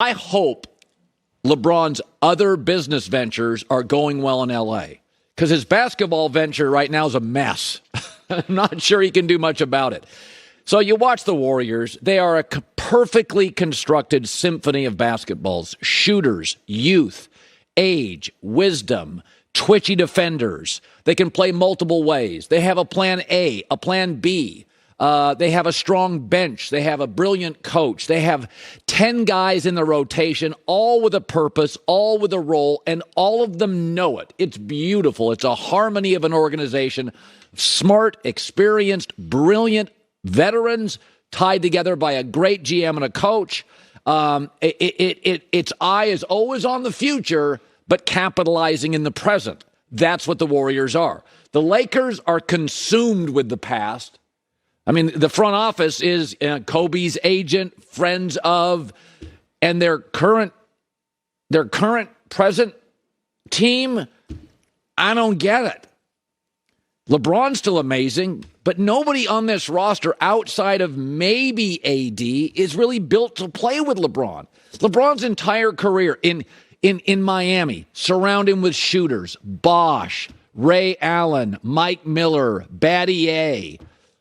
I hope LeBron's other business ventures are going well in L.A. because his basketball venture right now is a mess. I'm not sure he can do much about it. So you watch the Warriors. They are a perfectly constructed symphony of basketballs. Shooters, youth, age, wisdom, twitchy defenders. They can play multiple ways. They have a plan A, a plan B. They have a strong bench. They have a brilliant coach. They have 10 guys in the rotation, all with a purpose, all with a role, and all of them know it. It's beautiful. It's a harmony of an organization. Smart, experienced, brilliant veterans tied together by a great GM and a coach. Its eye is always on the future, but capitalizing in the present. That's what the Warriors are. The Lakers are consumed with the past. I mean, the front office is Kobe's agent, friends of, and their current present team. I don't get it. LeBron's still amazing, but nobody on this roster outside of maybe AD is really built to play with LeBron. LeBron's entire career in Miami, surrounded with shooters, Bosh, Ray Allen, Mike Miller, Battier.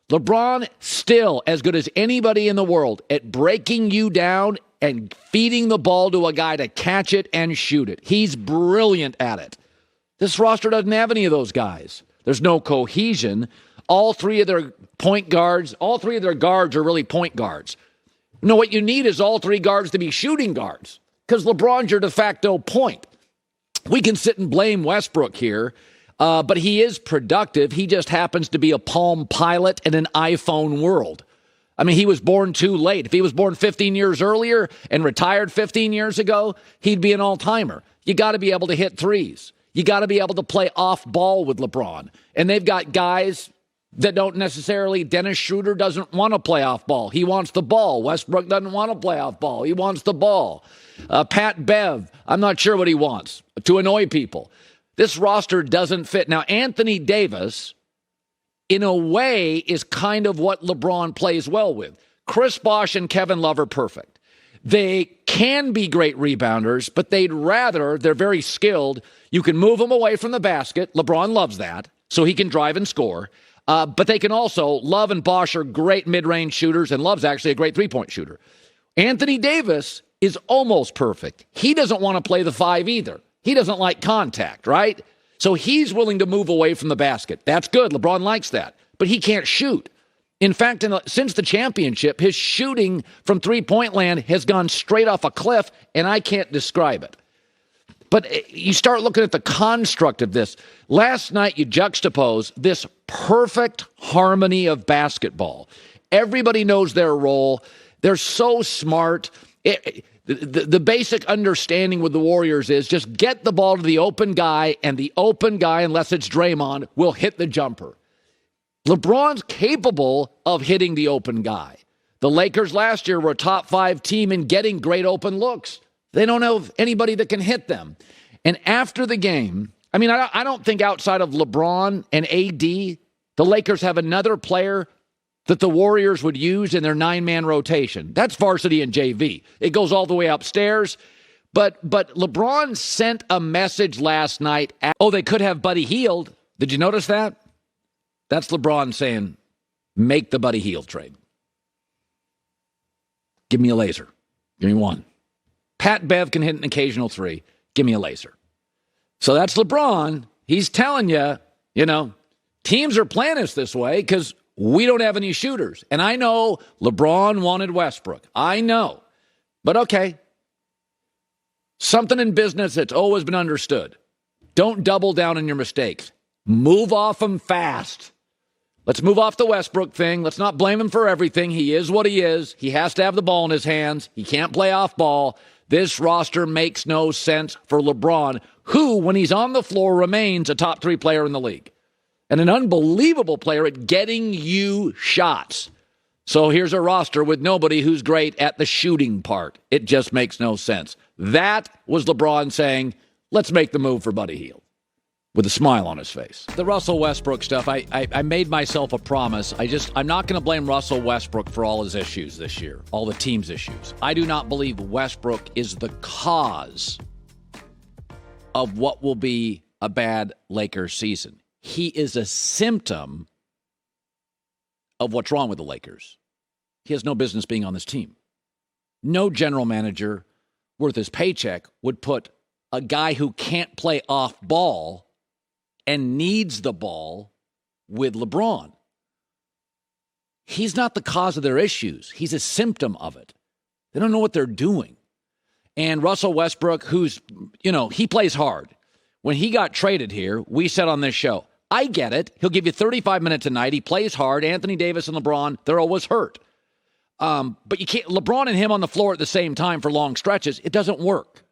LeBron still as good as anybody in the world at breaking you down and feeding the ball to a guy to catch it and shoot it. He's brilliant at it. This roster doesn't have any of those guys. There's no cohesion. All three of their guards are really point guards. No, what you need is all three guards to be shooting guards because LeBron's your de facto point. We can sit and blame Westbrook here, but he is productive. He just happens to be a Palm Pilot in an iPhone world. I mean, he was born too late. If he was born 15 years earlier and retired 15 years ago, he'd be an all-timer. You got to be able to hit threes. You got to be able to play off ball with LeBron. And they've got guys that don't necessarily, Dennis Schroeder doesn't want to play off ball. He wants the ball. Westbrook doesn't want to play off ball. He wants the ball. Pat Bev, I'm not sure what he wants, to annoy people. This roster doesn't fit. Now, Anthony Davis, in a way, is kind of what LeBron plays well with. Chris Bosh and Kevin Love are perfect. They can be great rebounders, but they're very skilled. You can move them away from the basket. LeBron loves that, so he can drive and score. But they can also, Love and Bosh are great mid-range shooters, and Love's actually a great three-point shooter. Anthony Davis is almost perfect. He doesn't want to play the five either. He doesn't like contact, right? So he's willing to move away from the basket. That's good. LeBron likes that. But he can't shoot. In fact, since the championship, his shooting from three-point land has gone straight off a cliff, and I can't describe it. But you start looking at the construct of this. Last night, you juxtapose this perfect harmony of basketball. Everybody knows their role. They're so smart. The basic understanding with the Warriors is just get the ball to the open guy, and the open guy, unless it's Draymond, will hit the jumper. LeBron's capable of hitting the open guy. The Lakers last year were a top 5 team in getting great open looks. They don't have anybody that can hit them. And after the game, I mean, I don't think outside of LeBron and AD, the Lakers have another player that the Warriors would use in their 9-man rotation. That's varsity and JV. It goes all the way upstairs. But LeBron sent a message last night. They could have Buddy Hield. Did you notice that? That's LeBron saying, make the Buddy Hield trade. Give me a laser. Give me one. Pat Bev can hit an occasional three. Give me a laser. So that's LeBron. He's telling you, teams are playing us this way because we don't have any shooters. And I know LeBron wanted Westbrook. I know. But okay. Something in business that's always been understood. Don't double down on your mistakes. Move off them fast. Let's move off the Westbrook thing. Let's not blame him for everything. He is what he is. He has to have the ball in his hands. He can't play off ball. This roster makes no sense for LeBron, who, when he's on the floor, remains a top 3 player in the league. And an unbelievable player at getting you shots. So here's a roster with nobody who's great at the shooting part. It just makes no sense. That was LeBron saying, let's make the move for Buddy Hield. with a smile on his face. The Russell Westbrook stuff, I made myself a promise. I'm not going to blame Russell Westbrook for all his issues this year, all the team's issues. I do not believe Westbrook is the cause of what will be a bad Lakers season. He is a symptom of what's wrong with the Lakers. He has no business being on this team. No general manager worth his paycheck would put a guy who can't play off ball and needs the ball with LeBron. He's not the cause of their issues. He's a symptom of it. They don't know what they're doing. And Russell Westbrook, who's, he plays hard. When he got traded here, we said on this show, I get it. He'll give you 35 minutes a night. He plays hard. Anthony Davis and LeBron, they're always hurt. But you can't, LeBron and him on the floor at the same time for long stretches, it doesn't work.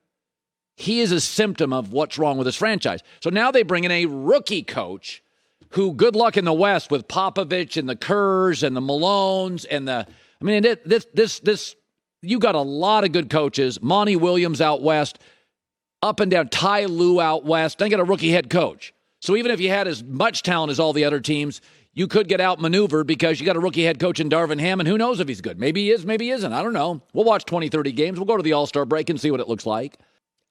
He is a symptom of what's wrong with his franchise. So now they bring in a rookie coach who, good luck in the West with Popovich and the Kerrs and the Malones and you got a lot of good coaches. Monty Williams out West, up and down, Ty Lue out West. Then got a rookie head coach. So even if you had as much talent as all the other teams, you could get outmaneuvered because you got a rookie head coach in Darvin Ham, and who knows if he's good. Maybe he is, maybe he isn't. I don't know. We'll watch 20, 30 games. We'll go to the All-Star break and see what it looks like.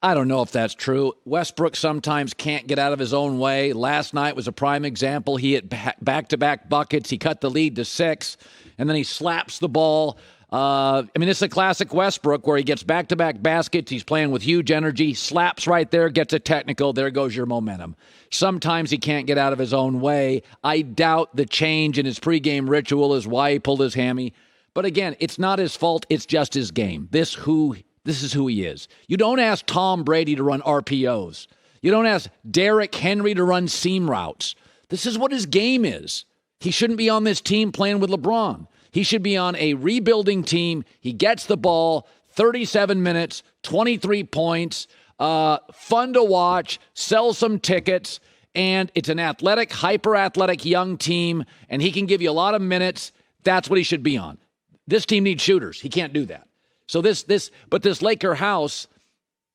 I don't know if that's true. Westbrook sometimes can't get out of his own way. Last night was a prime example. He hit back-to-back buckets. He cut the lead to 6, and then he slaps the ball. This is a classic Westbrook where he gets back-to-back baskets. He's playing with huge energy, slaps right there, gets a technical. There goes your momentum. Sometimes he can't get out of his own way. I doubt the change in his pregame ritual is why he pulled his hammy. But again, it's not his fault. It's just his game. This is who he is. You don't ask Tom Brady to run RPOs. You don't ask Derrick Henry to run seam routes. This is what his game is. He shouldn't be on this team playing with LeBron. He should be on a rebuilding team. He gets the ball, 37 minutes, 23 points, fun to watch, sell some tickets, and it's an athletic, hyper-athletic young team, and he can give you a lot of minutes. That's what he should be on. This team needs shooters. He can't do that. So this Laker house,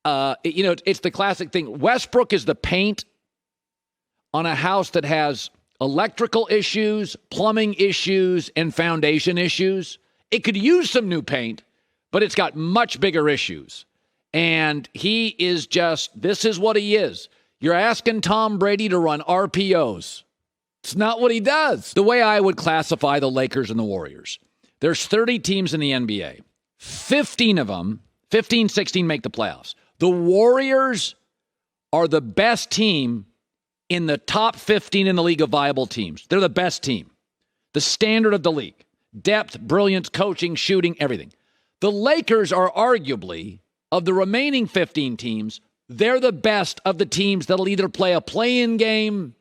it's the classic thing. Westbrook is the paint on a house that has electrical issues, plumbing issues, and foundation issues. It could use some new paint, but it's got much bigger issues. And he is this is what he is. You're asking Tom Brady to run RPOs. It's not what he does. The way I would classify the Lakers and the Warriors, there's 30 teams in the NBA. 15 of them, 16 make the playoffs. The Warriors are the best team in the top 15 in the league of viable teams. They're the best team. The standard of the league. Depth, brilliance, coaching, shooting, everything. The Lakers are arguably, of the remaining 15 teams, they're the best of the teams that'll either play a play-in game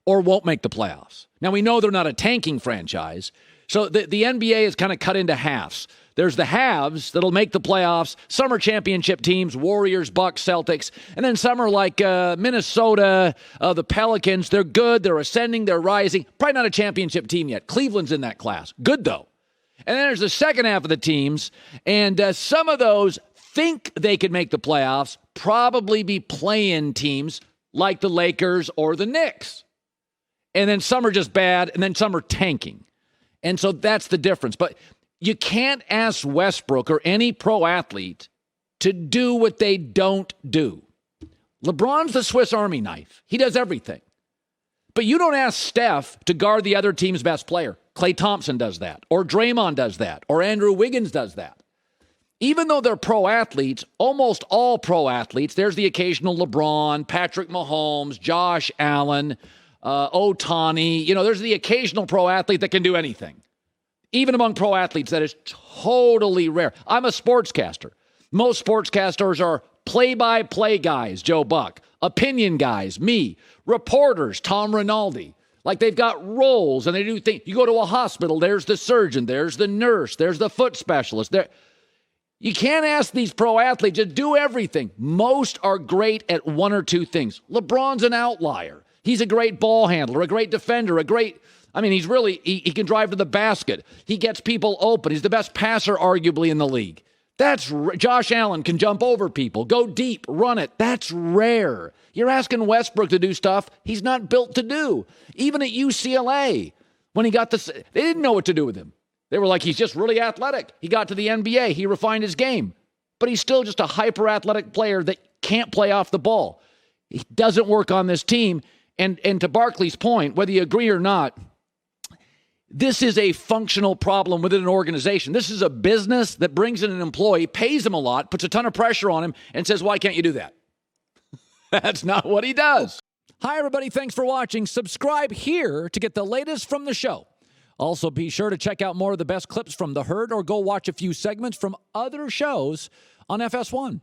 or won't make the playoffs. Now, we know they're not a tanking franchise, so the NBA is kind of cut into halves. There's the halves that'll make the playoffs, summer championship teams, Warriors, Bucks, Celtics, and then some are like Minnesota, the Pelicans. They're good, they're ascending, they're rising. Probably not a championship team yet. Cleveland's in that class. Good, though. And then there's the second half of the teams, and some of those think they could make the playoffs, probably be play-in teams like the Lakers or the Knicks. And then some are just bad, and then some are tanking. And so that's the difference. But you can't ask Westbrook or any pro athlete to do what they don't do. LeBron's the Swiss Army knife. He does everything. But you don't ask Steph to guard the other team's best player. Klay Thompson does that, or Draymond does that, or Andrew Wiggins does that. Even though they're pro athletes, almost all pro athletes, there's the occasional LeBron, Patrick Mahomes, Josh Allen, Ohtani. There's the occasional pro athlete that can do anything. Even among pro athletes, that is totally rare. I'm a sportscaster. Most sportscasters are play-by-play guys, Joe Buck. Opinion guys, me. Reporters, Tom Rinaldi. Like they've got roles and they do things. You go to a hospital, there's the surgeon, there's the nurse, there's the foot specialist. You can't ask these pro athletes to do everything. Most are great at one or two things. LeBron's an outlier. He's a great ball handler, a great defender, he can drive to the basket. He gets people open. He's the best passer, arguably, in the league. Josh Allen can jump over people, go deep, run it. That's rare. You're asking Westbrook to do stuff he's not built to do. Even at UCLA, when he got this, they didn't know what to do with him. They were like, he's just really athletic. He got to the NBA. He refined his game. But he's still just a hyper-athletic player that can't play off the ball. He doesn't work on this team. And to Barkley's point, whether you agree or not, this is a functional problem within an organization. This is a business that brings in an employee, pays him a lot, puts a ton of pressure on him, and says, why can't you do that? That's not what he does. Hi, everybody. Thanks for watching. Subscribe here to get the latest from the show. Also, be sure to check out more of the best clips from The Herd or go watch a few segments from other shows on FS1.